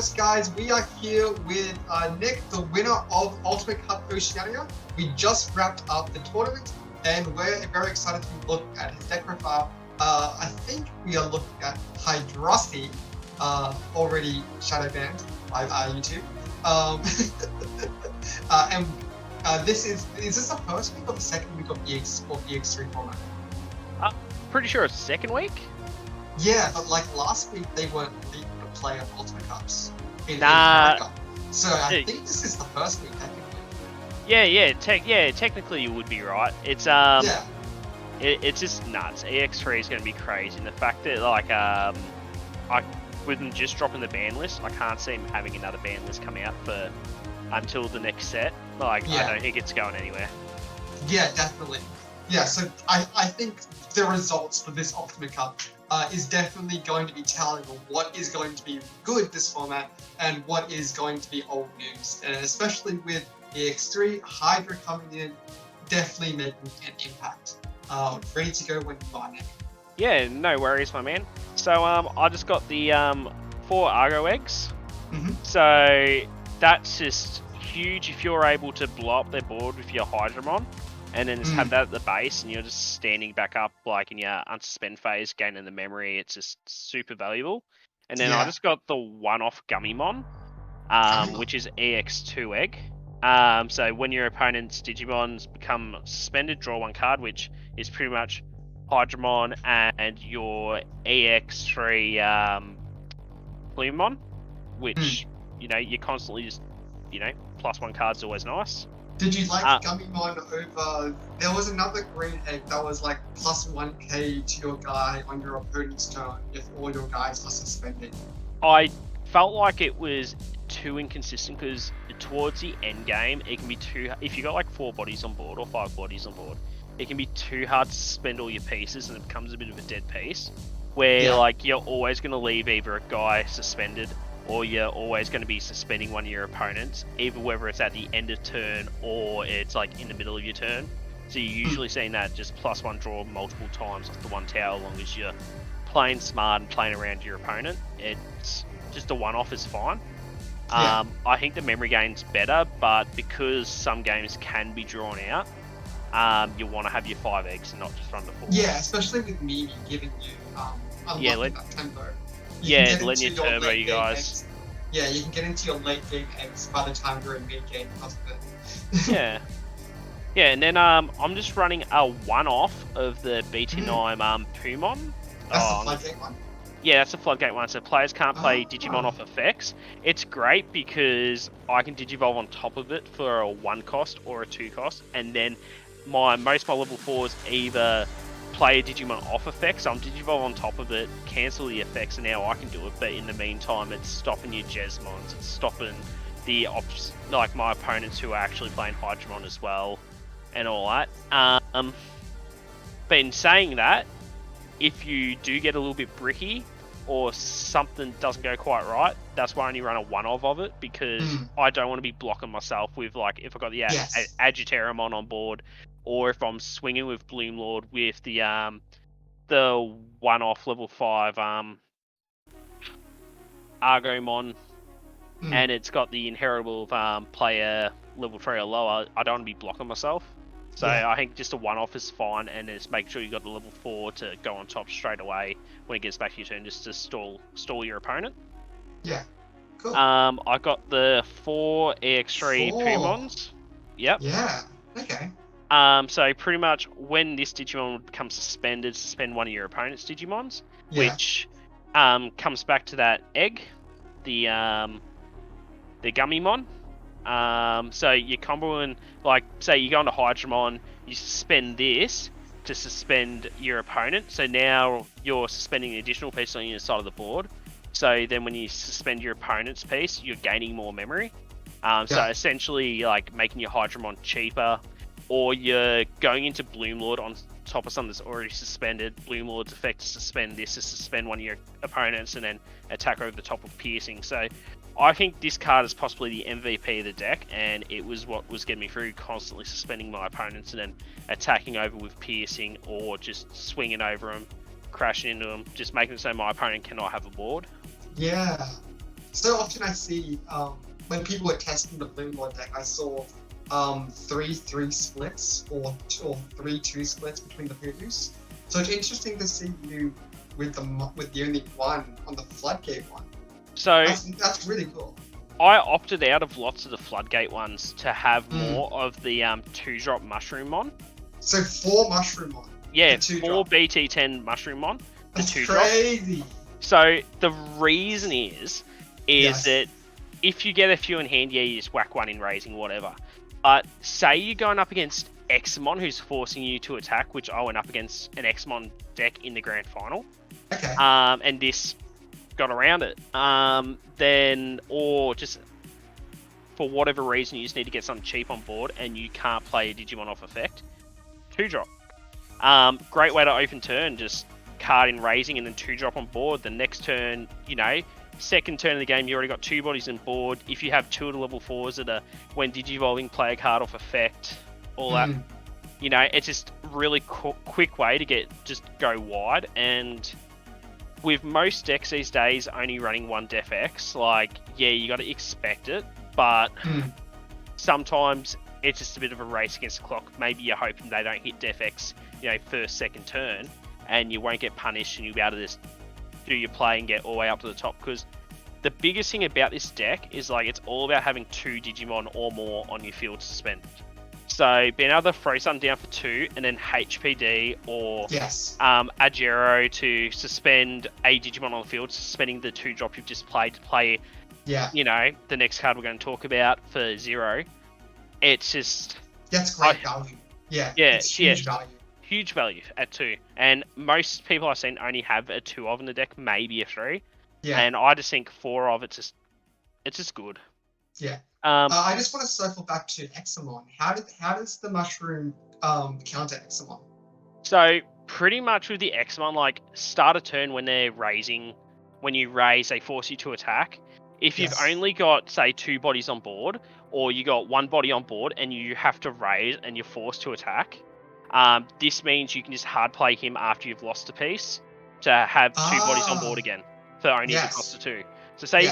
first, guys, we are here with Nick, the winner of Ultimate Cup Oceania. We just wrapped up the tournament, and we're very excited to look at his deck profile. I think we are looking at Hydrassi, already shadow banned by YouTube. And is this the first week or the second week of EX3 format? Pretty sure it's second week. Yeah, but like last week they weren't leading the play of Ultimate Cups in Nah. America. So I think this is the first week technically. Technically you would be right. It's it's just nuts. EX3 is going to be crazy, and the fact that with them just dropping the ban list, I can't see him having another ban list come out until the next set. I don't think it's going anywhere. Yeah, definitely. Yeah, so I think the results for this Ultimate Cup is definitely going to be telling of what is going to be good this format and what is going to be old news. And especially with EX3, Hydra coming in, definitely making an impact. Ready to go when you are, Nick. Yeah, no worries, my man. So I just got the 4 Argo eggs. Mm-hmm. So that's just huge if you're able to blow up their board with your Hydramon. And then just have that at the base, and you're just standing back up like in your unsuspend phase, gaining the memory. It's just super valuable. And then I just got the one-off Gummymon, which is EX2 egg. So when your opponent's Digimons become suspended, draw 1 card, which is pretty much Hydramon and your EX3 Bloomlord, which you constantly just +1 card's always nice. Did you like Gummymon over... There was another green egg that was like +1k to your guy on your opponent's turn if all your guys are suspended. I felt like it was too inconsistent because towards the end game, it can be too... If you got like 4 bodies on board or 5 bodies on board, it can be too hard to suspend all your pieces and it becomes a bit of a dead piece. Where like you're always going to leave either a guy suspended or you're always going to be suspending one of your opponents, either whether it's at the end of turn or it's like in the middle of your turn. So you're usually seeing that just +1 draw multiple times off the 1 tower, as long as you're playing smart and playing around your opponent. It's just a one-off is fine. I think the memory gain's better, but because some games can be drawn out, you want to have your 5 eggs and not just run the 4. Yeah, especially with me giving you that tempo. Letting you turbo you guys. Yeah, you can get into your late game eggs by the time you're in mid game because of it. And then I'm just running a one-off of the BT10 Pumon. That's the floodgate one? Yeah, that's the floodgate one. So players can't play Digimon off effects. It's great because I can Digivolve on top of it for a 1 cost or a 2 cost, and then most of my level 4s either play a Digimon off effects, so I'm Digivolve on top of it, cancel the effects, and now I can do it. But in the meantime, it's stopping your Jesmons, it's stopping the my opponents who are actually playing Hydramon as well, and all that. But in saying that, if you do get a little bit bricky or something doesn't go quite right, that's why I only run a one-of it, because I don't want to be blocking myself with, like, if I've got the Agiteramon on board, or if I'm swinging with Bloomlord with the one-off level 5 Argomon, and it's got the inheritable player level 3 or lower, I don't want to be blocking myself. So I think just a one-off is fine, and just make sure you got the level 4 to go on top straight away when it gets back to your turn, just to stall your opponent. Yeah, cool. I got the 4 EX3 Pumons. Yep. Yeah, okay. So pretty much when this Digimon would become suspended, suspend one of your opponent's Digimons, which comes back to that egg, the Gummymon. So you're comboing, like, say you go into Hydramon, you suspend this to suspend your opponent, so now you're suspending an additional piece on your side of the board. So then when you suspend your opponent's piece, you're gaining more memory. So essentially, like, making your Hydramon cheaper, or you're going into Bloomlord on top of something that's already suspended. Bloomlord's effect to suspend this to suspend one of your opponents and then attack over the top of piercing. So I think this card is possibly the MVP of the deck, and it was what was getting me through, constantly suspending my opponents and then attacking over with piercing, or just swinging over them, crashing into them, just making it so my opponent cannot have a board. Yeah. so often I see when people are testing the Bloomlord deck, I saw 3-3 splits or 3-2 splits between the previews. So it's interesting to see you with the only one on the Floodgate one. So that's really cool. I opted out of lots of the Floodgate ones to have more of the 2-drop Mushroom Mon. So 4 Mushroom Mon. Yeah, 4 BT10 Mushroom Mon. That's crazy. So the reason is that if you get a few in hand, yeah, you just whack one in raising, whatever. But say you're going up against Xmon, who's forcing you to attack, which I went up against an Xmon deck in the grand final. Okay. And this got around it. Then, or just for whatever reason, you just need to get something cheap on board and you can't play a Digimon off effect. 2-drop. Great way to open turn, just card in raising and then 2-drop on board. The next turn, you know, second turn of the game, you already got 2 bodies on board. If you have 2 of the level 4s that are when Digivolving, play a card off effect, all that, you know, it's just really quick way to go wide. And with most decks these days only running 1 Def X, like, yeah, you got to expect it, but sometimes it's just a bit of a race against the clock. Maybe you're hoping they don't hit Def X, you know, first, second turn, and you won't get punished and you'll be able to just do your play and get all the way up to the top. Because the biggest thing about this deck is, like, it's all about having 2 Digimon or more on your field suspended. So being able to throw something down for 2 and then HPD or Agero to suspend a Digimon on the field, suspending the 2-drop you've just played to play, you know, the next card we're going to talk about for 0. It's just... That's great value. Yeah, it's huge value. Huge value at 2. And most people I've seen only have a 2 of in the deck, maybe a 3. Yeah. And I just think 4 of it's just good. Yeah. I just want to circle back to Examon. How does the mushroom counter Examon? So pretty much with the Examon, like, start a turn when they're raising, when you raise, they force you to attack. If you've only got, say, 2 bodies on board, or you got 1 body on board and you have to raise and you're forced to attack, this means you can just hard play him after you've lost a piece to have 2 bodies on board again for only the cost of 2. So say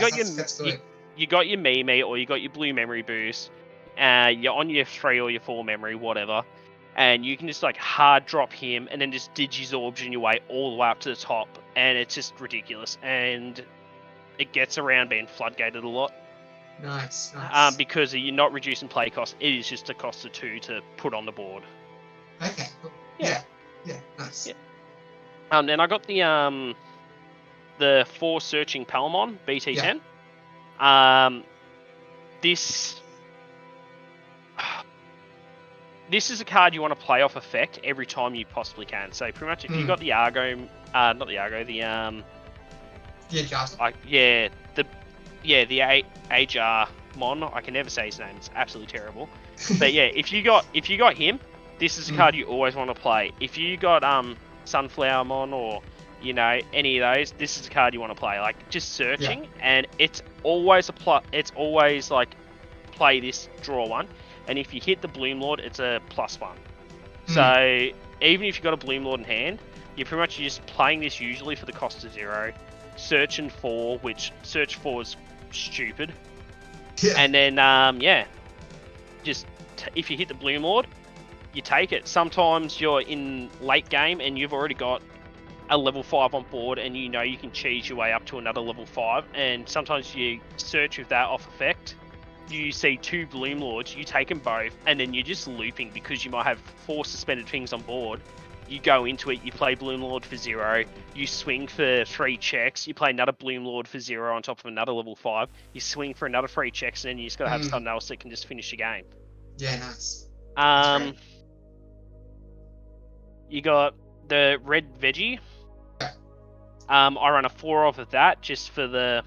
you got your Mimi or you got your blue memory boost, you're on your 3 or your 4 memory, whatever, and you can just, like, hard drop him and then just Digizorbtion your way all the way up to the top, and it's just ridiculous. And it gets around being floodgated a lot. Nice. Because you're not reducing play cost, it is just a cost of 2 to put on the board. Okay, cool. Yeah, nice. Yeah. Then I got the 4 searching Palmon, BT10. This is a card you want to play off effect every time you possibly can. So pretty much if you got the Argo, not the Argo, the the Ajarmon. I can never say his name. It's absolutely terrible. But yeah, if you got him, this is a card you always want to play. If you got Sunflowermon or, you know, any of those, this is a card you want to play. Like, just searching, and it's always like, play this, draw 1, and if you hit the Bloomlord, it's a +1. So even if you've got a Bloomlord in hand, you're pretty much just playing this usually for the cost of 0, searching 4, which search 4 is stupid, and then just if you hit the Bloomlord, you take it. Sometimes you're in late game and you've already got a level 5 on board and you know you can cheese your way up to another level 5, and sometimes you search with that off effect, you see 2 Bloomlords, you take them both, and then you're just looping because you might have 4 suspended things on board. You go into it, you play Bloomlord for 0, you swing for 3 checks, you play another Bloomlord for 0 on top of another level 5, you swing for another 3 checks, and then you just gotta have something else that can just finish the game. Yeah, nice. You got the red veggie. I run a 4 off of that just for the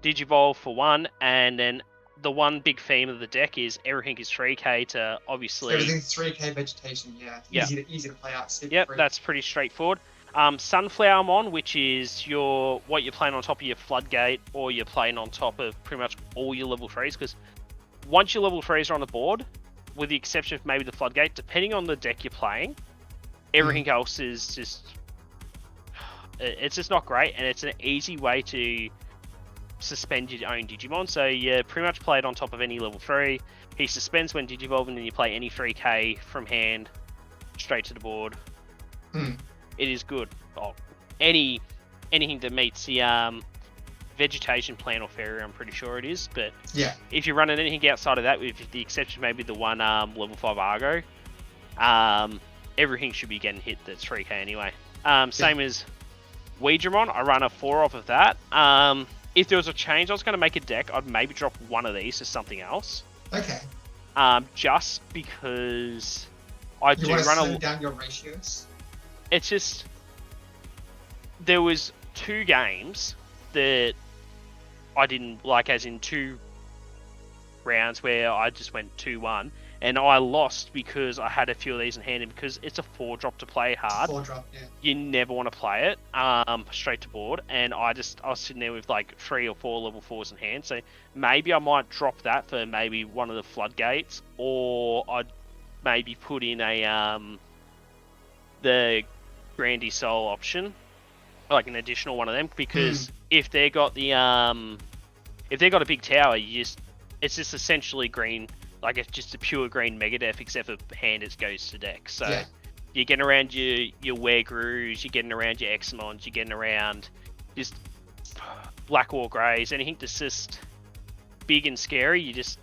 Digivolve for 1, and then the one big theme of the deck is everything is 3k to obviously... Everything's 3k vegetation, easy to play out. That's pretty straightforward. Sunflowermon, which is what you're playing on top of your Floodgate, or you're playing on top of pretty much all your level 3s, because once your level 3s are on the board, with the exception of maybe the Floodgate, depending on the deck you're playing, everything else is just... It's just not great, and it's an easy way to suspend your own Digimon. So you pretty much play it on top of any level 3. He suspends when Digivolving, and then you play any 3k from hand straight to the board. It is good. Oh, anything that meets the vegetation plan or fairy, I'm pretty sure it is. But yeah, if you're running anything outside of that, with the exception maybe the one level 5 Argo, everything should be getting hit that's 3k anyway. Same as Weedramon, I run a 4 off of that. If there was a change, I was going to make a deck, I'd maybe drop one of these to something else. Okay. Just because I do run a... slim down your ratios? It's just... There was 2 games that I didn't like, as in 2 rounds where I just went 2-1, and I lost because I had a few of these in hand, and because it's a 4-drop to play hard. 4-drop, yeah. You never want to play it straight to board, and I was sitting there with like 3 or 4 level 4s in hand, so maybe I might drop that for maybe one of the floodgates, or I'd maybe put in a the Grandy Soul option, like an additional one of them, because if they got the if they got a big tower, it's just essentially green, like it's just a pure green Megadef, except for hand it goes to deck. So yeah. you're getting around your Weregroos, you're getting around your Examons, you're getting around just Black War Greys, anything that's just big and scary, you just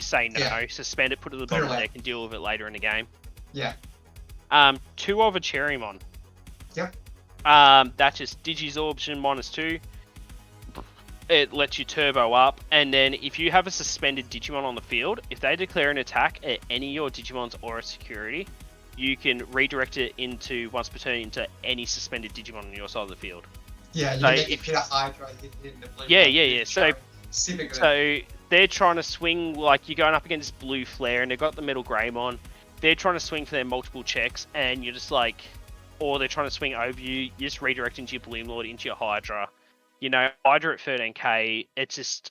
say no, suspend it, put it at the bottom of the deck, and deal with it later in the game. Yeah. 2 of a Cherrymon. Yep. That's just Digisorption -2. It lets you turbo up, and then if you have a suspended Digimon on the field, if they declare an attack at any of your Digimons or a security, you can redirect it into, once per turn, into any suspended Digimon on your side of the field. Yeah, you so can hit a Hydra, hit the blue. Yeah. So, super good. So they're trying to swing, like you're going up against Blue Flare, and they've got the Metal Greymon. They're trying to swing for their multiple checks, and you're just like, or they're trying to swing over you, you're just redirecting to your Bloomlord into your Hydra. You know, Hydra at 13k, it's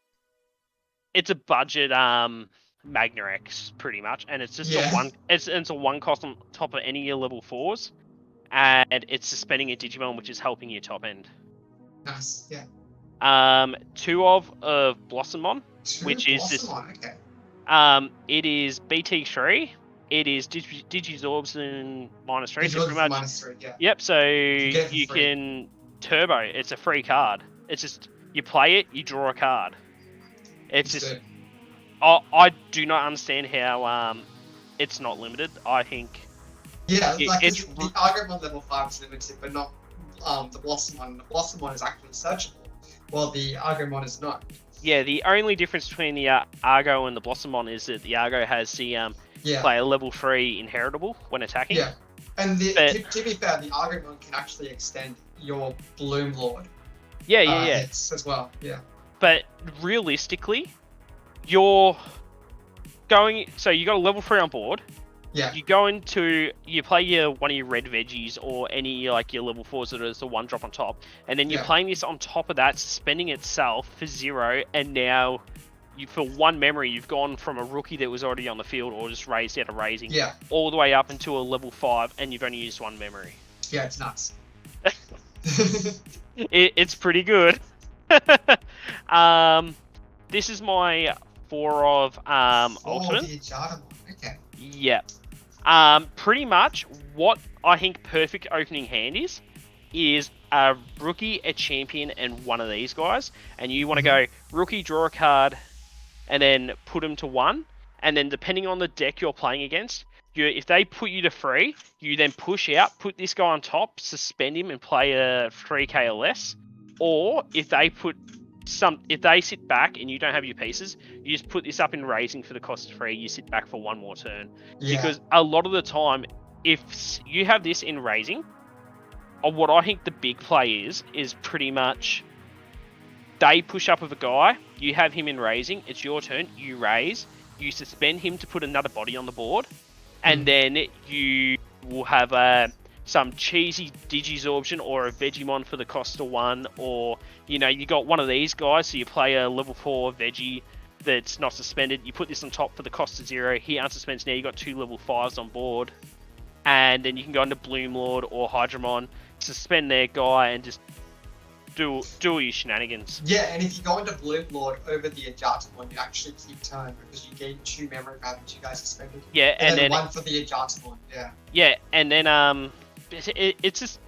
a budget Magnarex pretty much, and it's just it's a 1 cost on top of any of your level 4s, and it's suspending a Digimon, which is helping your top end. Nice, yeah. 2 of Blossomon, which is just okay. it is BT3. It is Digizorbs and -3. So pretty much -3, yeah. Yep. So you can turbo. It's a free card. It's just you play it, you draw a card. It's just good. I do not understand how it's not limited. I think the Argomon level 5 is limited, but not the Blossomon. The Blossomon is actually searchable, while the Argomon is not. Yeah, the only difference between the Argo and the Blossomon is that the Argo has the play a level 3 inheritable when attacking. Yeah, and to be fair, the Argomon can actually extend your Bloomlord. Hits as well. Yeah. But realistically, you're going. So you got a level 3 on board. Yeah. You play one of your red veggies or any like your level 4s that is the 1-drop on top, and then you're playing this on top of that, suspending itself for 0, and now for 1 memory, you've gone from a rookie that was already on the field or just raised out of raising, all the way up into a level 5, and you've only used 1 memory. Yeah, it's nuts. It's pretty good. This is my 4 of Ultimate. Okay. Yeah. Pretty much what I think perfect opening hand is a rookie, a champion, and one of these guys. And you want to go rookie, draw a card, and then put them to 1. And then depending on the deck you're playing against, if they put you to 3, you then push out, put this guy on top, suspend him, and play a 3k or less. Or if they sit back and you don't have your pieces, you just put this up in raising for the cost of 3. You sit back for 1 more turn. Yeah. Because a lot of the time, if you have this in raising, what I think the big play is pretty much they push up with a guy, you have him in raising, it's your turn, you raise, you suspend him to put another body on the board, and then you will have some cheesy Digisorption or a Vegemon for the cost of 1, or, you know, you got one of these guys, so you play a level 4 Veggie that's not suspended, you put this on top for the cost of 0, he unsuspends, now you got 2 level 5s on board, and then you can go into Bloomlord or Hydramon, suspend their guy, and just do all your shenanigans. Yeah, and if you go into Bloomlord over the Ajatamon, you actually keep turn because you gain 2 memory for having 2 guys suspended. Yeah, and then 1 for the Ajatamon. Yeah. Yeah, and then it's just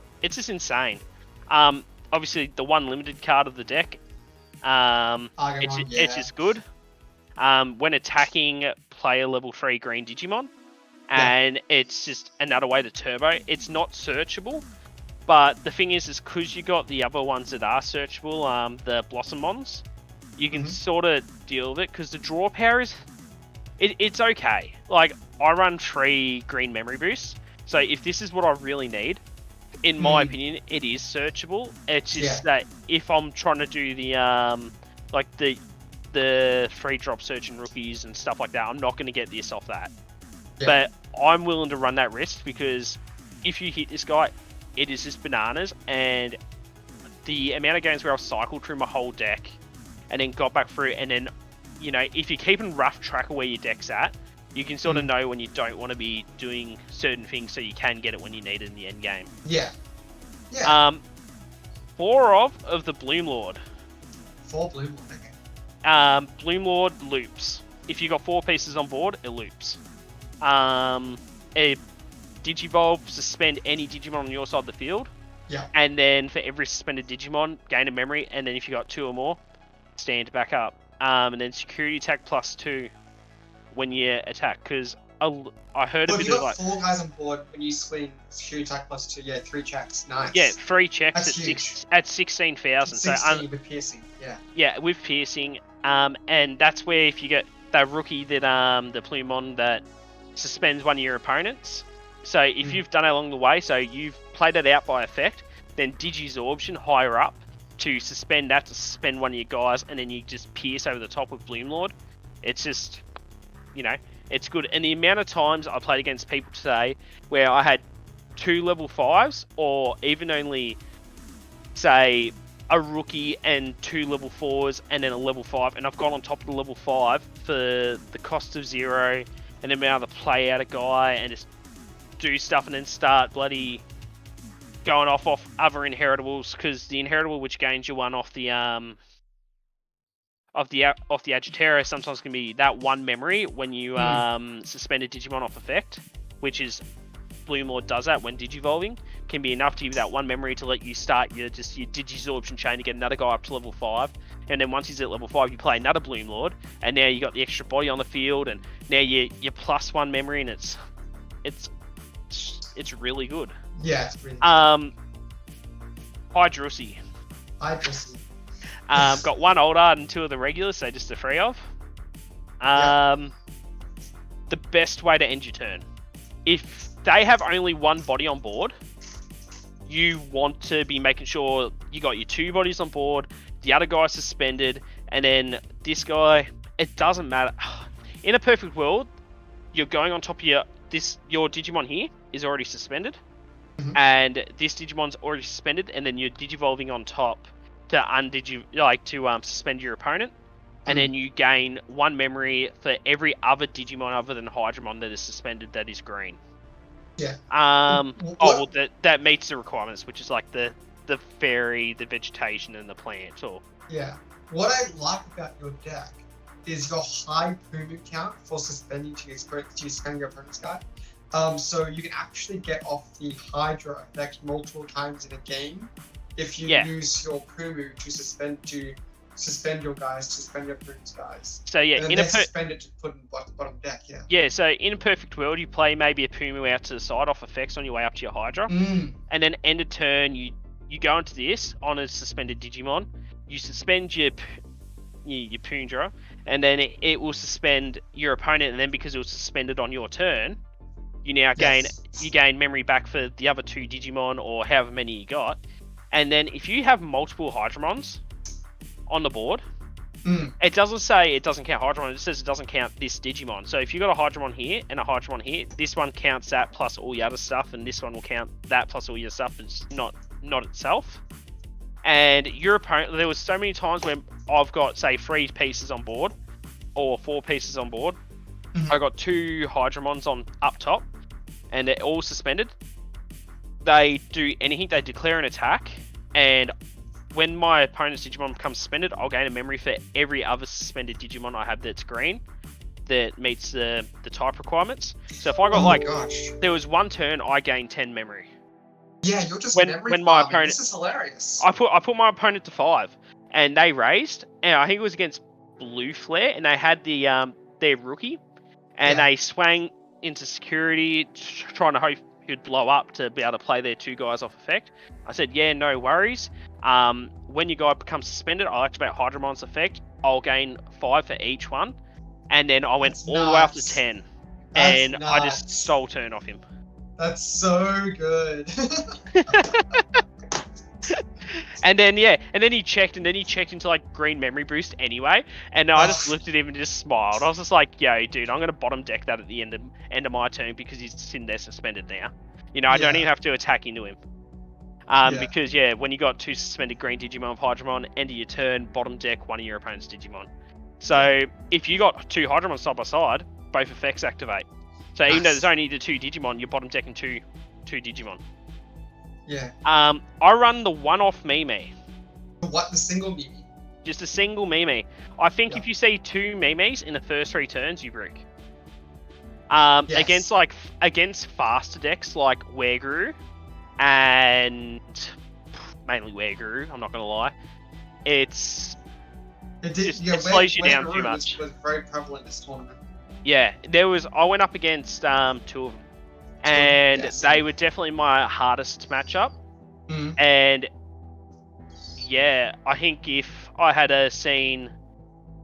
insane. Obviously the one limited card of the deck. It's just good. When attacking player level 3 green Digimon, and it's just another way to turbo. It's not searchable, but the thing is because you got the other ones that are searchable, the Blossomons, you can sort of deal with it because the draw power is, it's okay. Like I run 3 green memory boosts, so if this is what I really need, in my opinion, it is searchable. It's just that if I'm trying to do the like the free drop search and rookies and stuff like that, I'm not going to get this off that. But I'm willing to run that risk because if you hit this guy, it is just bananas. And the amount of games where I've cycled through my whole deck and then got back through, and then, you know, if you're keeping rough track of where your deck's at, you can sort of know when you don't want to be doing certain things so you can get it when you need it in the end game. Yeah. 4 of the Bloomlord. 4 Bloomlord, okay. Bloomlord loops. If you got 4 pieces on board, it loops. A Digivolve, suspend any Digimon on your side of the field. Yeah. And then for every suspended Digimon, gain a memory, and then if you got 2 or more, stand back up. And then security attack +2 when you attack, because I heard a bit of like... If you got 4 guys on board when you swing security attack +2, yeah, 3 checks, nice. Yeah, 3 checks at 16,000. 16 with piercing, yeah. Yeah, with piercing, and that's where if you get that rookie that the Plumon that suspends one of your opponents. So if you've done it along the way, so you've played it out by effect, then Digisorption higher up to suspend that, to suspend one of your guys, and then you just pierce over the top with Bloomlord. It's just, you know, it's good. And the amount of times I played against people today where I had 2 level 5s, or even only, say, a rookie and 2 level 4s and then a level 5, and I've gone on top of the level 5 for the cost of 0, and then being able to play out a guy and just do stuff and then start bloody going off other inheritables, because the inheritable which gains you 1 off the Agitera sometimes can be that 1 memory when you suspend a Digimon off effect, which is Bloomlord does that when digivolving, can be enough to give you that 1 memory to let you start your Digisorption chain to get another guy up to level 5, and then once he's at level 5 you play another Bloomlord, and now you got the extra body on the field, and now you +1 memory, and it's really good. Yeah, it's really good. Hydrussy. Got 1 older and 2 of the regulars, so just the 3 of. The best way to end your turn. If they have only 1 body on board, you want to be making sure you got your 2 bodies on board, the other guy suspended, and then this guy, it doesn't matter. In a perfect world, you're going on top of your Digimon here is already suspended, and this Digimon's already suspended, and then you're digivolving on top to suspend your opponent, and then you gain 1 memory for every other Digimon other than Hydramon that is suspended that is green. Yeah. That meets the requirements, which is like the fairy, the vegetation, and the plant. Yeah. What I like about your deck is your high Pumu count for suspending to suspend your opponent's guy. So you can actually get off the Hydra effect multiple times in a game if you use your Pumu to suspend your guys, to suspend your opponent's guys. So yeah, and then suspend it to put in bottom deck. Yeah. Yeah. So in a perfect world, you play maybe a Pumu out to the side off effects on your way up to your Hydra, and then end of turn you go into this on a suspended Digimon. You suspend your Pundra, and then it will suspend your opponent, and then because it was suspended on your turn, you now gain memory back for the other 2 Digimon or however many you got. And then if you have multiple Hydramons on the board, it doesn't say it doesn't count Hydramon, it says it doesn't count this Digimon. So if you got a Hydramon here and a Hydramon here, this one counts that plus all your other stuff, and this one will count that plus all your stuff. It's not itself. And your opponent, there was so many times when I've got, say, 3 pieces on board or 4 pieces on board. I got 2 Hydramons on up top, and they're all suspended. They do anything, they declare an attack, and when my opponent's Digimon becomes suspended, I'll gain a memory for every other suspended Digimon I have that's green, that meets the type requirements. So if I got gosh. there was one turn, I gained 10 memory. Yeah, you're just when my opponent, this is hilarious. I put my opponent to 5, and they raised, and I think it was against Blue Flare, and they had their rookie, and they swang into security, trying to hope he'd blow up to be able to play their 2 guys off effect. I said, yeah, no worries. When your guy becomes suspended, I'll activate Hydramon's effect. I'll gain 5 for each one, and then I went all the way up to 10, and I just stole turn off him. That's so good. And then he checked into like green memory boost anyway, and I just looked at him and just smiled. I was just like, yo, dude, I'm gonna bottom deck that at the end of my turn because he's sitting there suspended now. I don't even have to attack into him. Because when you got 2 suspended green Digimon of Hydramon, end of your turn, bottom deck one of your opponent's Digimon. So if you got 2 Hydramon side by side, both effects activate. So even though there's only the 2 Digimon, you're bottom decking two Digimon. Yeah. I run the one-off Mimi. What? The single Mimi? Just a single Mimi. I think if you see 2 Mimis in the first 3 turns, you brick. Against faster decks like Wereguru and mainly Wereguru, I'm not gonna lie. It slows you down too much. Was very prevalent this tournament. Yeah, I went up against 2 of them, and they were definitely my hardest matchup. And yeah, I think if I had seen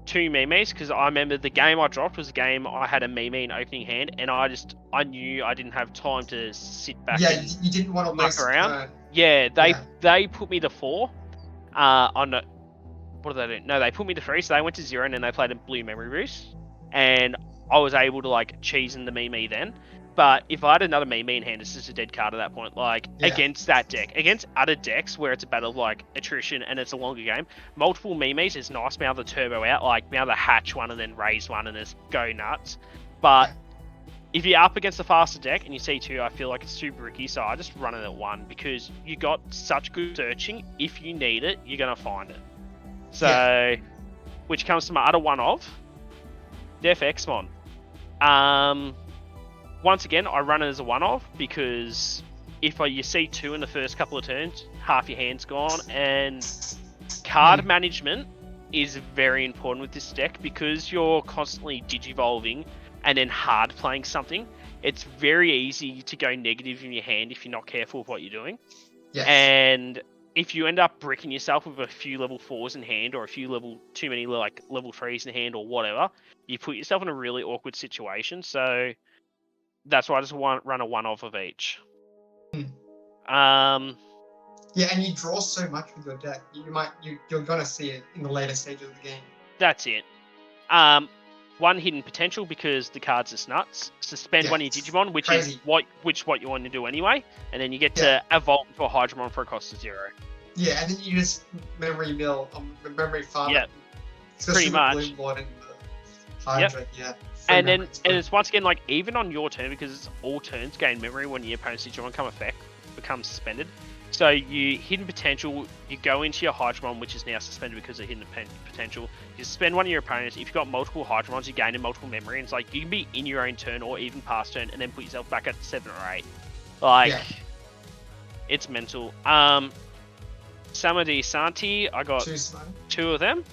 2 Mimis, because I remember the game I dropped was a game I had a Mimi in opening hand, and I knew I didn't have time to sit back. Yeah, you didn't want to muck around. They put me to 4. What did they do? No, they put me to 3, so they went to 0, and then they played a blue memory boost, and I was able to like cheese in the Mimi then. But if I had another Mimi in hand, it's just a dead card at that point. Against that deck, against other decks where it's a battle of like attrition and it's a longer game, multiple Mimis is nice. Be able to turbo out, like be able to hatch one and then raise one and just go nuts. But if you're up against a faster deck and you see 2, I feel like it's too bricky, so I just run it at 1 because you got such good searching. If you need it, you're gonna find it. So, which comes to my other one of Def Xmon. Once again, I run it as a one-off because if you see 2 in the first couple of turns, half your hand's gone, and card management is very important with this deck because you're constantly digivolving and then hard playing something. It's very easy to go negative in your hand if you're not careful with what you're doing. Yes. And if you end up bricking yourself with a few level 4s in hand or a few too many like level 3s in hand or whatever, you put yourself in a really awkward situation. So that's why I just run a one-off of each. Yeah, and you draw so much with your deck. You're gonna see it in the later stages of the game. That's it. 1 hidden potential because the card's just nuts. Suspend one of your Digimon, which is what you want to do anyway, and then you get to evolve into a Hydramon for a cost of 0. Yeah, and then you just memory mill, memory farm. Yeah, pretty much. Bloomlord and the Hydra, And then it's once again like even on your turn because it's all turns gain memory when your opponent's Digimon becomes suspended. So you hidden potential, you go into your Hydramon, which is now suspended because of hidden potential. You suspend one of your opponents. If you've got multiple Hydramons, you gain in multiple memory. And it's like you can be in your own turn or even past turn, and then put yourself back at 7 or 8. It's mental. Samadhi Santi, I got 2 of them.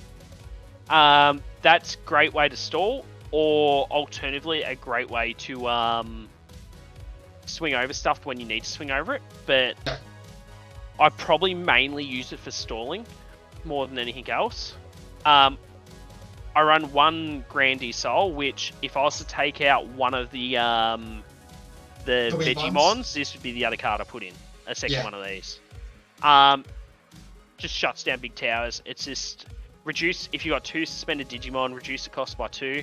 That's a great way to stall, or alternatively, a great way to swing over stuff when you need to swing over it. But I probably mainly use it for stalling more than anything else. I run 1 Grandee Soul, which if I was to take out one of the Digimons, this would be the other card I put in. A second one of these. Just shuts down big towers. It's just reduce, if you got 2 suspended Digimon, reduce the cost by 2,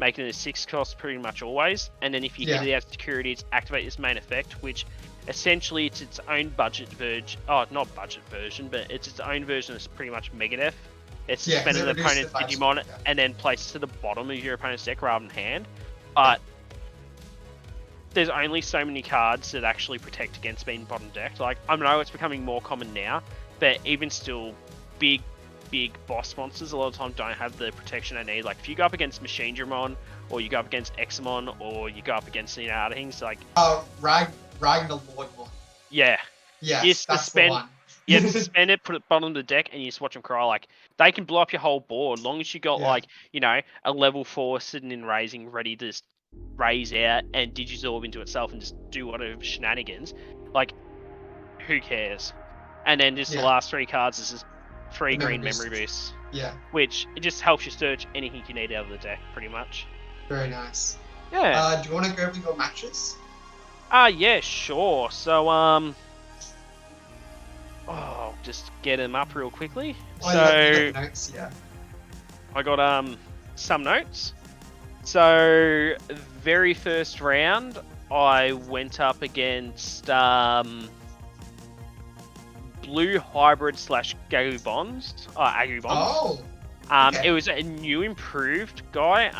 making it a 6 cost pretty much always. And then if you hit it out of security, it's activate this main effect, which essentially it's its own budget version. Oh, not budget version, but it's its own version. It's pretty much Megadef. It's suspending the opponent's Digimon and then placed to the bottom of your opponent's deck rather than hand. But there's only so many cards that actually protect against being bottom decked. Like, I know it's becoming more common now, but even still, big boss monsters a lot of times don't have the protection they need. Like if you go up against Machine Dramon, or you go up against Examon, or you go up against other things like Ragnarlord one. Yeah. Yes, that's the one. You have to suspend it, put it bottom of the deck, and you just watch them cry. Like they can blow up your whole board, long as you got like a level 4 sitting in raising, ready to just raise out and Digizorb into itself and just do whatever shenanigans. Like, who cares? And then just the last 3 cards is just 3 green memory boosts. Yeah. Which it just helps you search anything you need out of the deck, pretty much. Very nice. Yeah. Do you want to go over your matches? Yeah, sure. So just get them up real quickly. You got notes, I got some notes. So very first round, I went up against Blue Hybrid / Gagu Bonds. Agu Bonds. Oh. Okay. It was a new improved guy.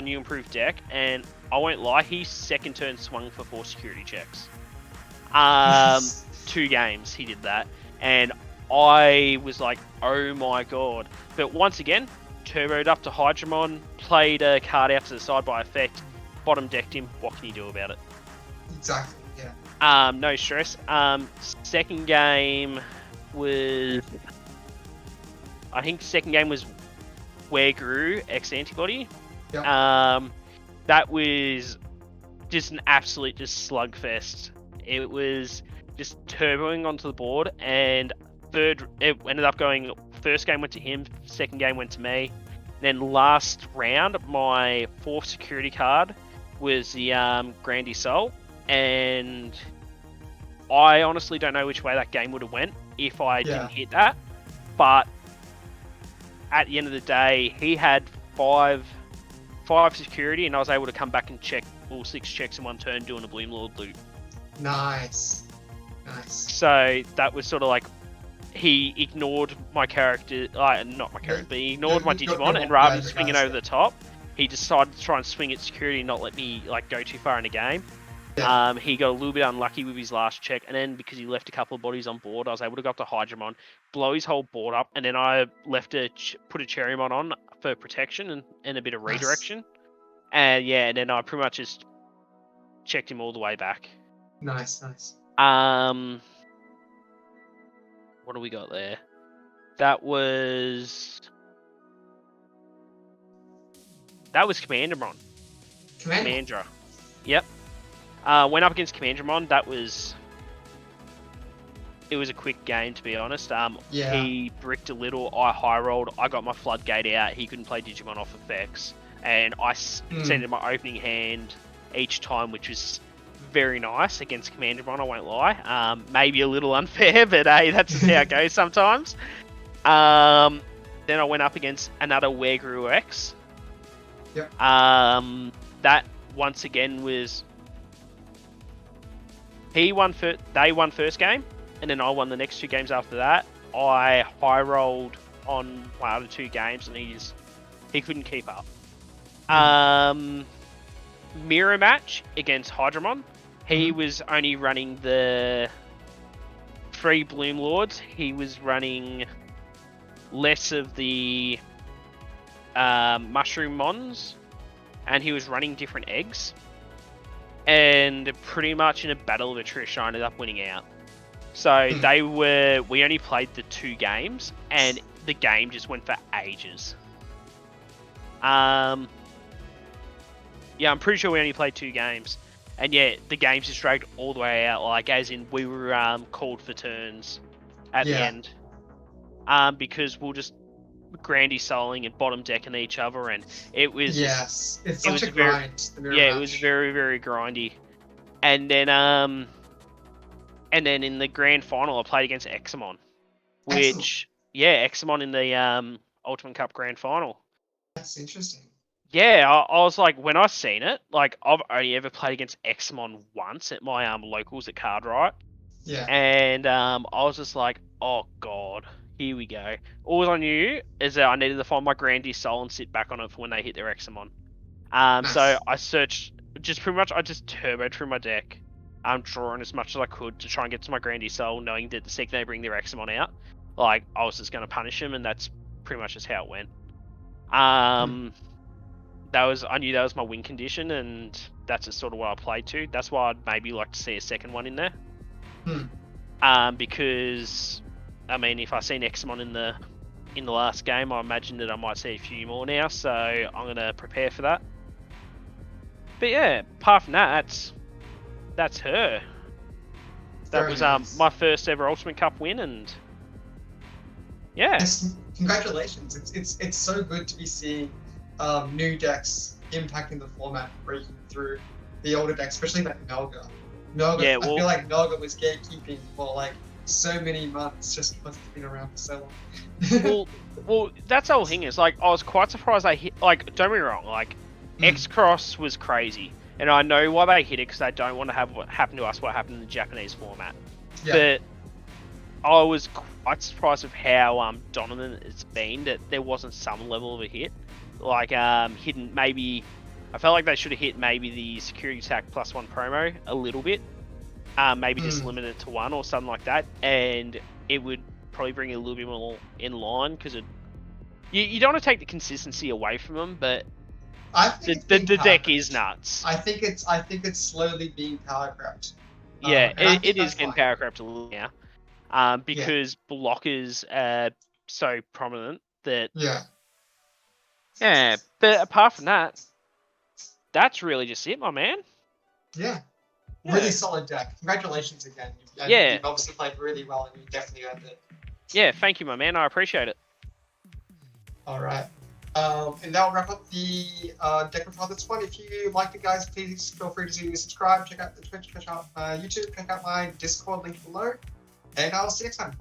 New improved deck, and I won't lie, he second turn swung for 4 security checks. 2 games he did that, and I was like, oh my god. But once again, turboed up to Hydramon, played a card out to the side by effect, bottom decked him. What can you do about it? Exactly, yeah. No stress. Second game was... I think second game was Wereguru X Antibody. Yep. That was just an absolute slugfest. It was just turboing onto the board, and it ended up going, first game went to him, second game went to me. Then last round, my 4th security card was the Grandy Soul, and I honestly don't know which way that game would have went if I didn't hit that. But at the end of the day, he had 5 security, and I was able to come back and check all 6 checks in one turn doing a Bloomlord loop. Nice. So that was sort of like, he ignored my character, not my character, but he ignored my Digimon, and rather than swinging over the top, he decided to try and swing at security and not let me go too far in the game. Yeah. He got a little bit unlucky with his last check, and then because he left a couple of bodies on board, I was able to go up to Hydramon, blow his whole board up, and then I left put a Cherrymon on for protection and a bit of redirection. And and then I pretty much just checked him all the way back. Nice. What do we got there? That was Commandramon. Commandra. Yep. Went up against Commandramon. It was a quick game, to be honest. He bricked a little. I high rolled. I got my floodgate out. He couldn't play Digimon off effects, and I sent him my opening hand each time, which was very nice against Commandramon, I won't lie. Maybe a little unfair, but hey, that's just how it goes sometimes. Then I went up against another Wereguru X. Yep. That once again was... They won first game, and then I won the next 2 games after that. I high rolled on one of the 2 games, and he couldn't keep up. Mirror match against Hydramon. He was only running the 3 Bloomlords. He was running less of the Mushroom Mons, and he was running different eggs. And pretty much in a battle of attrition, I ended up winning out. So we only played the 2 games, and the game just went for ages. I'm pretty sure we only played 2 games. And the games just dragged all the way out, like as in we were called for turns at the end. Because we'll just Grandy Souling and bottom decking each other, and it was it's such a grind. It was very, very grindy. And then in the grand final, I played against Examon, which Examon in the Ultimate Cup grand final. That's interesting. Yeah, I was like, when I seen it, like I've only ever played against Examon once at my locals at Cardright. Yeah. And I was just like, oh god, here we go. All I knew is that I needed to find my Grandy Soul and sit back on it for when they hit their Examon. Nice. So I searched, I just turboed through my deck. I'm drawing as much as I could to try and get to my Grandy Soul, knowing that the second they bring their Examon out, Like, I was just going to punish him, and that's pretty much just how it went. I knew that was my win condition, and that's just sort of what I played to. That's why I'd maybe like to see a second one in there. Because, I mean, if I see Nexamon in the last game, I imagine that I might see a few more now, so I'm going to prepare for that. But yeah, apart from that, that's her. That was my first ever Ultimate Cup win, and yeah. Yes, congratulations! It's so good to be seeing new decks impacting the format, breaking through the older decks, especially like Melga. I feel like Melga was gatekeeping for like so many months just because it's been around for so long. well, that's the whole thing is, like, I was quite surprised they hit, like, don't get me wrong, like, X-Cross was crazy. And I know why they hit it, because they don't want to have what happened to us, what happened in the Japanese format. Yeah. But I was quite surprised of how dominant it's been, that there wasn't some level of a hit. Like, hidden, maybe... I felt like they should have hit maybe the security attack +1 promo a little bit. Maybe just limit it to 1 or something like that. And it would probably bring it a little bit more in line, because you don't want to take the consistency away from them, but the deck is nuts. I think it's slowly being power crept. Yeah, it is getting power crept a little now. Because blockers are so prominent that... Yeah, but apart from that, that's really just it, my man. Yeah. Really solid deck. Congratulations again. You've obviously played really well, and you definitely earned it. Yeah, thank you, my man. I appreciate it. Alright. And that'll wrap up the deck report this one. If you liked it, guys, please feel free to subscribe, check out the Twitch, check out YouTube, check out my Discord link below, and I'll see you next time.